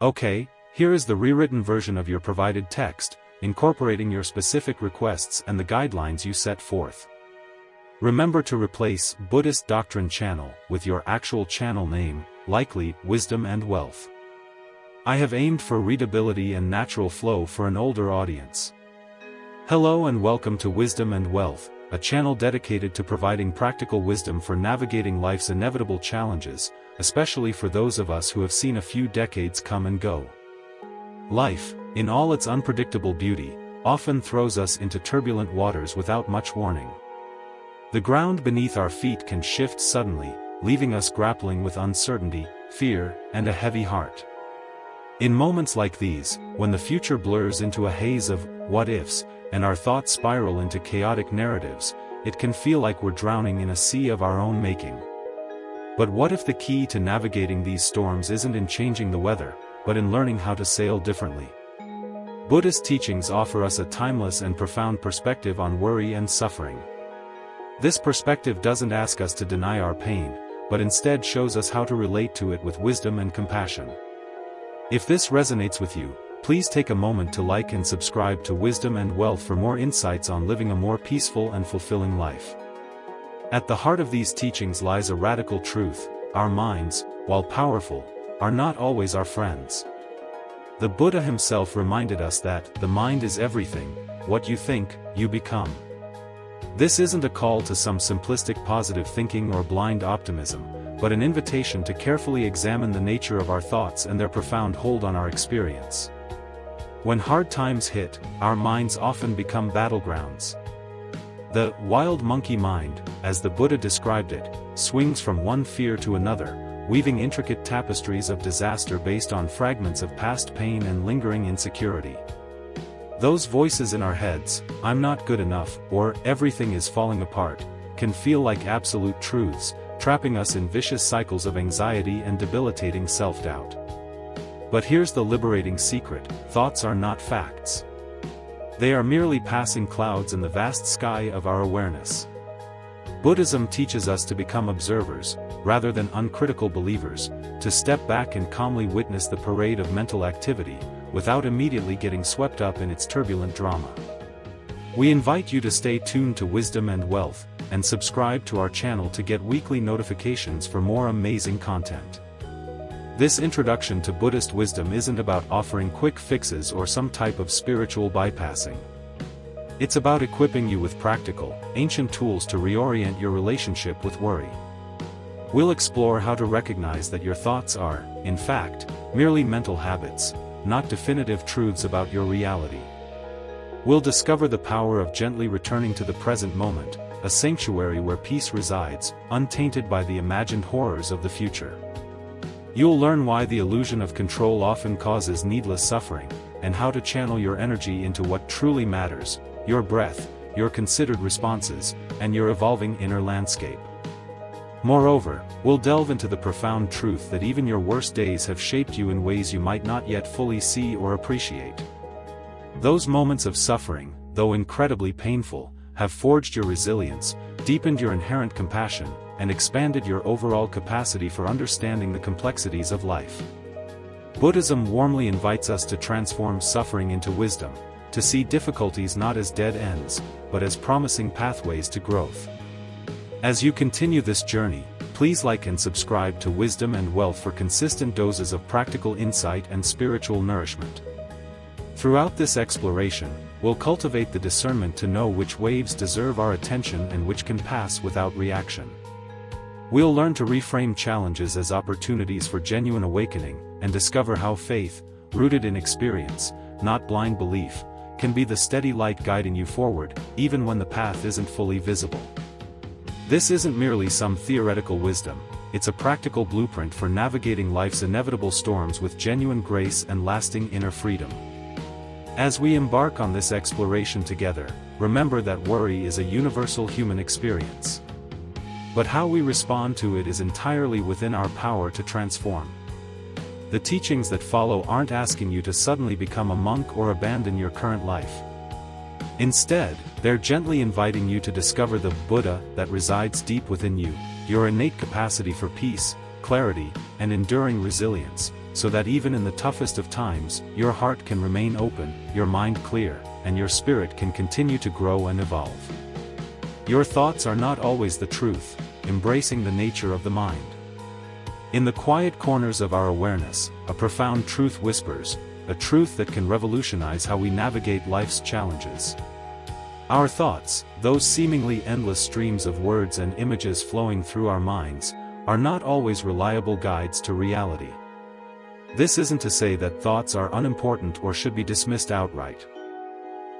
Okay, here is the rewritten version of your provided text, incorporating your specific requests and the guidelines you set forth. Remember to replace Buddhist Doctrine Channel with your actual channel name, likely Wisdom and Wealth. I have aimed for readability and natural flow for an older audience. Hello and welcome to Wisdom and Wealth, a channel dedicated to providing practical wisdom for navigating life's inevitable challenges, especially for those of us who have seen a few decades come and go. Life, in all its unpredictable beauty, often throws us into turbulent waters without much warning. The ground beneath our feet can shift suddenly, leaving us grappling with uncertainty, fear, and a heavy heart. In moments like these, when the future blurs into a haze of what-ifs, and our thoughts spiral into chaotic narratives, it can feel like we're drowning in a sea of our own making. But what if the key to navigating these storms isn't in changing the weather, but in learning how to sail differently? Buddhist teachings offer us a timeless and profound perspective on worry and suffering. This perspective doesn't ask us to deny our pain, but instead shows us how to relate to it with wisdom and compassion. If this resonates with you, please take a moment to like and subscribe to Wisdom and Wealth for more insights on living a more peaceful and fulfilling life. At the heart of these teachings lies a radical truth: our minds, while powerful, are not always our friends. The Buddha himself reminded us that the mind is everything. What you think, you become. This isn't a call to some simplistic positive thinking or blind optimism, but an invitation to carefully examine the nature of our thoughts and their profound hold on our experience. When hard times hit, our minds often become battlegrounds. The wild monkey mind, as the Buddha described it, swings from one fear to another, weaving intricate tapestries of disaster based on fragments of past pain and lingering insecurity. Those voices in our heads, "I'm not good enough," or "everything is falling apart," can feel like absolute truths, trapping us in vicious cycles of anxiety and debilitating self-doubt. But here's the liberating secret: thoughts are not facts. They are merely passing clouds in the vast sky of our awareness. Buddhism teaches us to become observers, rather than uncritical believers, to step back and calmly witness the parade of mental activity, without immediately getting swept up in its turbulent drama. We invite you to stay tuned to Wisdom and Wealth, and subscribe to our channel to get weekly notifications for more amazing content. This introduction to Buddhist wisdom isn't about offering quick fixes or some type of spiritual bypassing. It's about equipping you with practical, ancient tools to reorient your relationship with worry. We'll explore how to recognize that your thoughts are, in fact, merely mental habits, not definitive truths about your reality. We'll discover the power of gently returning to the present moment, a sanctuary where peace resides, untainted by the imagined horrors of the future. You'll learn why the illusion of control often causes needless suffering, and how to channel your energy into what truly matters: your breath, your considered responses, and your evolving inner landscape. Moreover, we'll delve into the profound truth that even your worst days have shaped you in ways you might not yet fully see or appreciate. Those moments of suffering, though incredibly painful, have forged your resilience, deepened your inherent compassion, and expanded your overall capacity for understanding the complexities of life. Buddhism warmly invites us to transform suffering into wisdom, to see difficulties not as dead ends, but as promising pathways to growth. As you continue this journey, please like and subscribe to Wisdom and Wealth for consistent doses of practical insight and spiritual nourishment. Throughout this exploration, we'll cultivate the discernment to know which waves deserve our attention and which can pass without reaction. We'll learn to reframe challenges as opportunities for genuine awakening, and discover how faith, rooted in experience, not blind belief, can be the steady light guiding you forward, even when the path isn't fully visible. This isn't merely some theoretical wisdom, it's a practical blueprint for navigating life's inevitable storms with genuine grace and lasting inner freedom. As we embark on this exploration together, remember that worry is a universal human experience. But how we respond to it is entirely within our power to transform. The teachings that follow aren't asking you to suddenly become a monk or abandon your current life. Instead, they're gently inviting you to discover the Buddha that resides deep within you, your innate capacity for peace, clarity, and enduring resilience, so that even in the toughest of times, your heart can remain open, your mind clear, and your spirit can continue to grow and evolve. Your thoughts are not always the truth, embracing the nature of the mind. In the quiet corners of our awareness, a profound truth whispers, a truth that can revolutionize how we navigate life's challenges. Our thoughts, those seemingly endless streams of words and images flowing through our minds, are not always reliable guides to reality. This isn't to say that thoughts are unimportant or should be dismissed outright.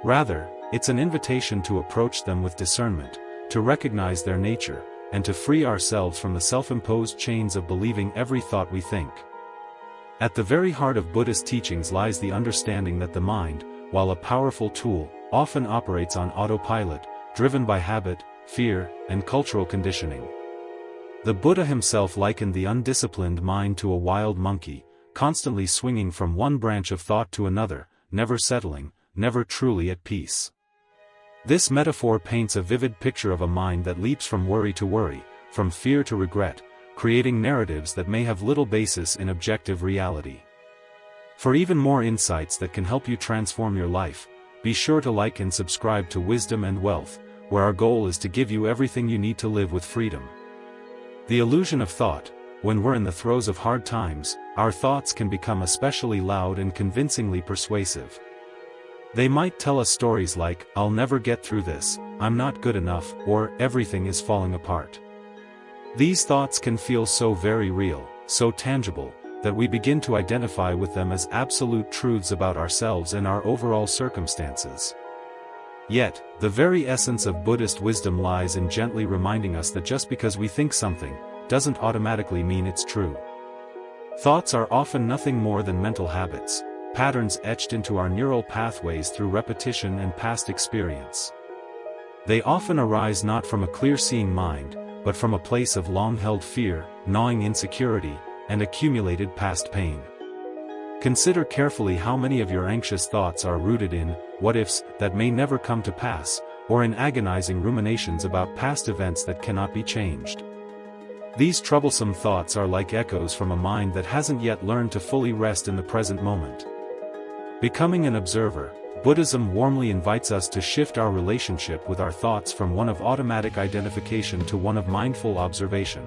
Rather, it's an invitation to approach them with discernment, to recognize their nature, and to free ourselves from the self-imposed chains of believing every thought we think. At the very heart of Buddhist teachings lies the understanding that the mind, while a powerful tool, often operates on autopilot, driven by habit, fear, and cultural conditioning. The Buddha himself likened the undisciplined mind to a wild monkey, constantly swinging from one branch of thought to another, never settling, never truly at peace. This metaphor paints a vivid picture of a mind that leaps from worry to worry, from fear to regret, creating narratives that may have little basis in objective reality. For even more insights that can help you transform your life, be sure to like and subscribe to Wisdom and Wealth, where our goal is to give you everything you need to live with freedom. The illusion of thought. When we're in the throes of hard times, our thoughts can become especially loud and convincingly persuasive. They might tell us stories like, "I'll never get through this, I'm not good enough," or "everything is falling apart." These thoughts can feel so very real, so tangible, that we begin to identify with them as absolute truths about ourselves and our overall circumstances. Yet, the very essence of Buddhist wisdom lies in gently reminding us that just because we think something, doesn't automatically mean it's true. Thoughts are often nothing more than mental habits, patterns etched into our neural pathways through repetition and past experience. They often arise not from a clear-seeing mind, but from a place of long-held fear, gnawing insecurity, and accumulated past pain. Consider carefully how many of your anxious thoughts are rooted in what-ifs that may never come to pass, or in agonizing ruminations about past events that cannot be changed. These troublesome thoughts are like echoes from a mind that hasn't yet learned to fully rest in the present moment. Becoming an observer, Buddhism warmly invites us to shift our relationship with our thoughts from one of automatic identification to one of mindful observation.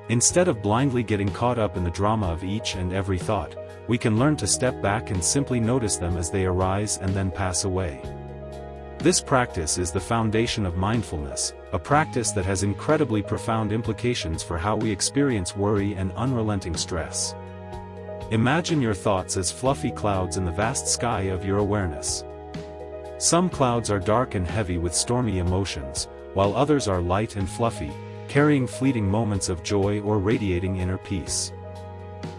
Instead of blindly getting caught up in the drama of each and every thought, we can learn to step back and simply notice them as they arise and then pass away. This practice is the foundation of mindfulness, a practice that has incredibly profound implications for how we experience worry and unrelenting stress. Imagine your thoughts as fluffy clouds in the vast sky of your awareness. Some clouds are dark and heavy with stormy emotions, while others are light and fluffy, carrying fleeting moments of joy or radiating inner peace.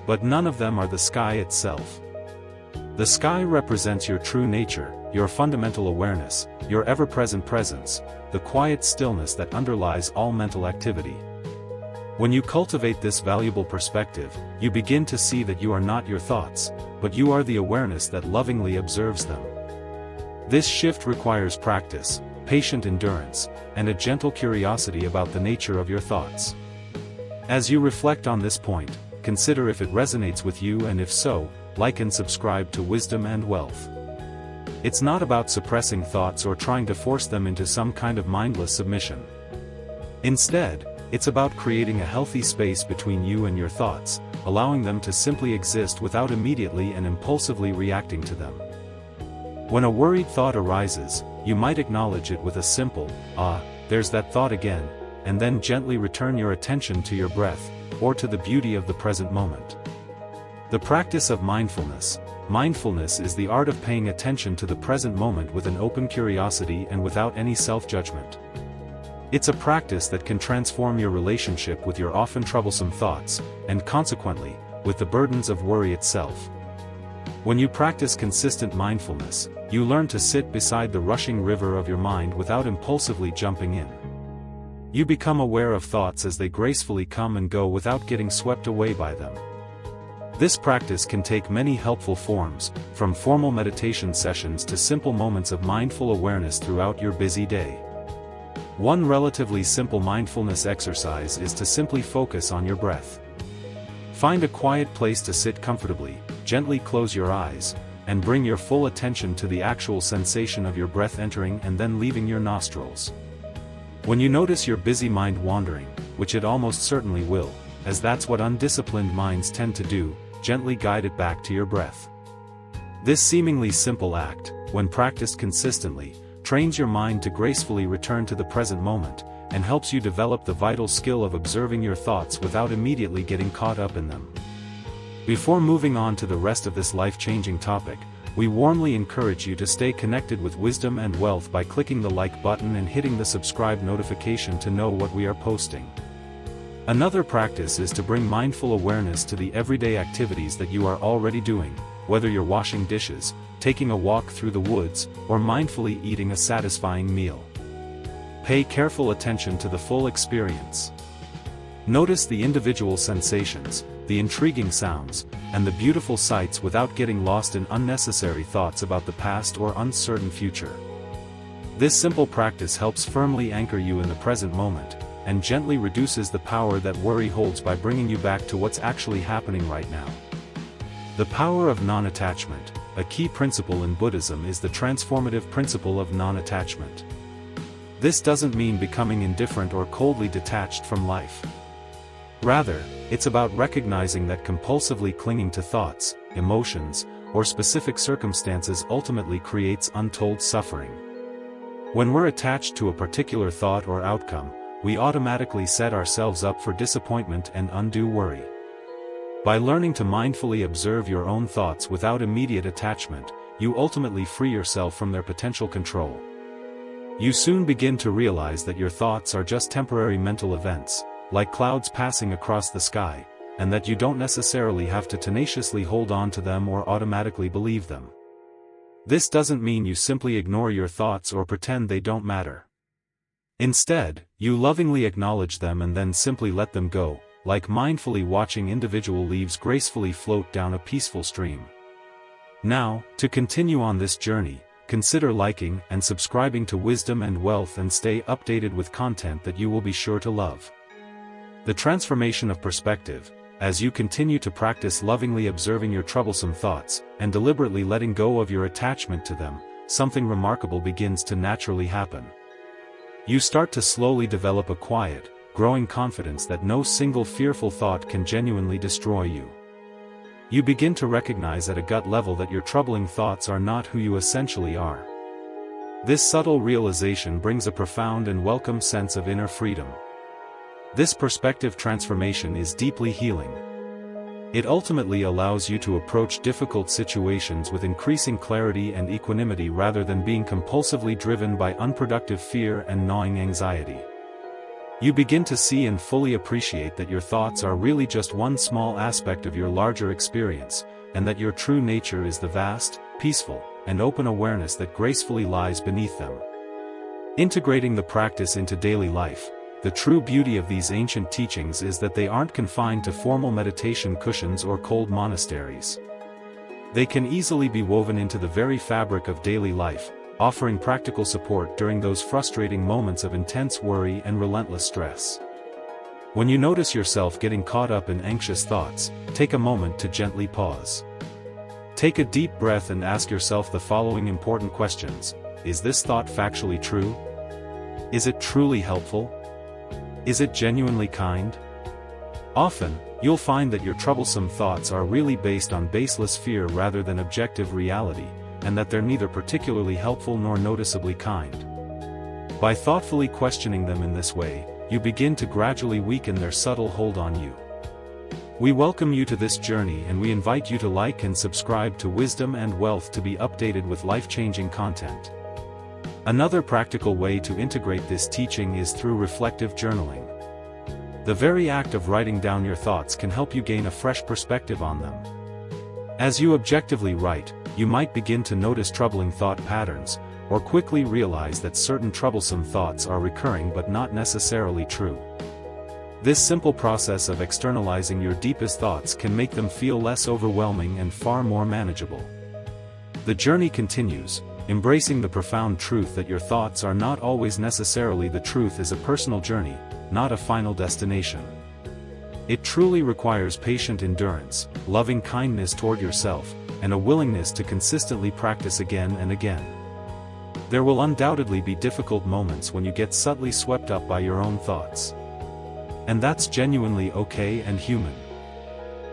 But none of them are the sky itself. The sky represents your true nature, your fundamental awareness, your ever-present presence, the quiet stillness that underlies all mental activity. When you cultivate this valuable perspective, you begin to see that you are not your thoughts, but you are the awareness that lovingly observes them. This shift requires practice, patient endurance, and a gentle curiosity about the nature of your thoughts. As you reflect on this point, consider if it resonates with you, and if so, like and subscribe to Wisdom and Wealth. It's not about suppressing thoughts or trying to force them into some kind of mindless submission. Instead, it's about creating a healthy space between you and your thoughts, allowing them to simply exist without immediately and impulsively reacting to them. When a worried thought arises, you might acknowledge it with a simple, "Ah, there's that thought again," and then gently return your attention to your breath, or to the beauty of the present moment. The practice of mindfulness. Mindfulness is the art of paying attention to the present moment with an open curiosity and without any self-judgment. It's a practice that can transform your relationship with your often troublesome thoughts, and consequently, with the burdens of worry itself. When you practice consistent mindfulness, you learn to sit beside the rushing river of your mind without impulsively jumping in. You become aware of thoughts as they gracefully come and go without getting swept away by them. This practice can take many helpful forms, from formal meditation sessions to simple moments of mindful awareness throughout your busy day. One relatively simple mindfulness exercise is to simply focus on your breath. Find a quiet place to sit comfortably, gently close your eyes, and bring your full attention to the actual sensation of your breath entering and then leaving your nostrils. When you notice your busy mind wandering, which it almost certainly will, as that's what undisciplined minds tend to do, gently guide it back to your breath. This seemingly simple act, when practiced consistently, trains your mind to gracefully return to the present moment, and helps you develop the vital skill of observing your thoughts without immediately getting caught up in them. Before moving on to the rest of this life-changing topic, we warmly encourage you to stay connected with Wisdom and Wealth by clicking the like button and hitting the subscribe notification to know what we are posting. Another practice is to bring mindful awareness to the everyday activities that you are already doing, whether you're washing dishes, taking a walk through the woods, or mindfully eating a satisfying meal. Pay careful attention to the full experience. Notice the individual sensations, the intriguing sounds, and the beautiful sights without getting lost in unnecessary thoughts about the past or uncertain future. This simple practice helps firmly anchor you in the present moment, and gently reduces the power that worry holds by bringing you back to what's actually happening right now. The power of non-attachment. A key principle in Buddhism is the transformative principle of non-attachment. This doesn't mean becoming indifferent or coldly detached from life. Rather, it's about recognizing that compulsively clinging to thoughts, emotions, or specific circumstances ultimately creates untold suffering. When we're attached to a particular thought or outcome, we automatically set ourselves up for disappointment and undue worry. By learning to mindfully observe your own thoughts without immediate attachment, you ultimately free yourself from their potential control. You soon begin to realize that your thoughts are just temporary mental events, like clouds passing across the sky, and that you don't necessarily have to tenaciously hold on to them or automatically believe them. This doesn't mean you simply ignore your thoughts or pretend they don't matter. Instead, you lovingly acknowledge them and then simply let them go, like mindfully watching individual leaves gracefully float down a peaceful stream. Now, to continue on this journey, consider liking and subscribing to Wisdom and Wealth and stay updated with content that you will be sure to love. The transformation of perspective. As you continue to practice lovingly observing your troublesome thoughts, and deliberately letting go of your attachment to them, something remarkable begins to naturally happen. You start to slowly develop a quiet, growing confidence that no single fearful thought can genuinely destroy you. You begin to recognize at a gut level that your troubling thoughts are not who you essentially are. This subtle realization brings a profound and welcome sense of inner freedom. This perspective transformation is deeply healing. It ultimately allows you to approach difficult situations with increasing clarity and equanimity rather than being compulsively driven by unproductive fear and gnawing anxiety. You begin to see and fully appreciate that your thoughts are really just one small aspect of your larger experience, and that your true nature is the vast, peaceful, and open awareness that gracefully lies beneath them. Integrating the practice into daily life. The true beauty of these ancient teachings is that they aren't confined to formal meditation cushions or cold monasteries. They can easily be woven into the very fabric of daily life, offering practical support during those frustrating moments of intense worry and relentless stress. When you notice yourself getting caught up in anxious thoughts, take a moment to gently pause. Take a deep breath and ask yourself the following important questions. Is this thought factually true? Is it truly helpful? Is it genuinely kind? Often, you'll find that your troublesome thoughts are really based on baseless fear rather than objective reality, and that they're neither particularly helpful nor noticeably kind. By thoughtfully questioning them in this way, you begin to gradually weaken their subtle hold on you. We welcome you to this journey and we invite you to like and subscribe to Wisdom and Wealth to be updated with life-changing content. Another practical way to integrate this teaching is through reflective journaling. The very act of writing down your thoughts can help you gain a fresh perspective on them. As you objectively write, you might begin to notice troubling thought patterns, or quickly realize that certain troublesome thoughts are recurring but not necessarily true. This simple process of externalizing your deepest thoughts can make them feel less overwhelming and far more manageable. The journey continues. Embracing the profound truth that your thoughts are not always necessarily the truth is a personal journey, not a final destination. It truly requires patient endurance, loving kindness toward yourself, and a willingness to consistently practice again and again. There will undoubtedly be difficult moments when you get subtly swept up by your own thoughts. And that's genuinely okay and human.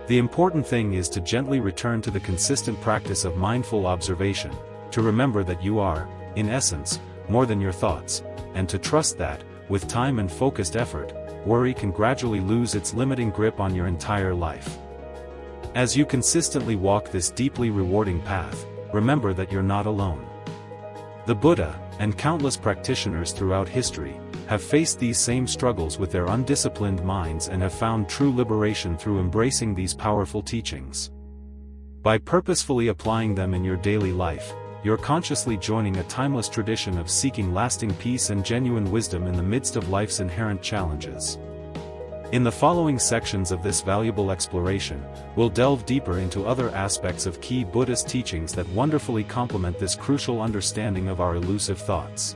The important thing is to gently return to the consistent practice of mindful observation, to remember that you are, in essence, more than your thoughts, and to trust that, with time and focused effort, worry can gradually lose its limiting grip on your entire life. As you consistently walk this deeply rewarding path, remember that you're not alone. The Buddha, and countless practitioners throughout history, have faced these same struggles with their undisciplined minds and have found true liberation through embracing these powerful teachings. By purposefully applying them in your daily life, you're consciously joining a timeless tradition of seeking lasting peace and genuine wisdom in the midst of life's inherent challenges. In the following sections of this valuable exploration, we'll delve deeper into other aspects of key Buddhist teachings that wonderfully complement this crucial understanding of our elusive thoughts.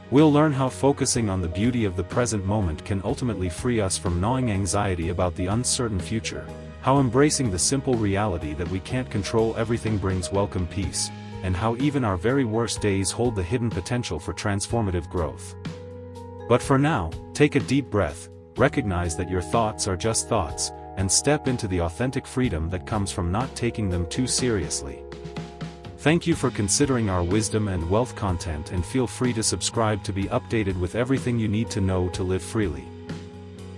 We'll learn how focusing on the beauty of the present moment can ultimately free us from gnawing anxiety about the uncertain future, how embracing the simple reality that we can't control everything brings welcome peace, and how even our very worst days hold the hidden potential for transformative growth. But for now, take a deep breath, recognize that your thoughts are just thoughts, and step into the authentic freedom that comes from not taking them too seriously. Thank you for considering our wisdom and wealth content, and feel free to subscribe to be updated with everything you need to know to live freely.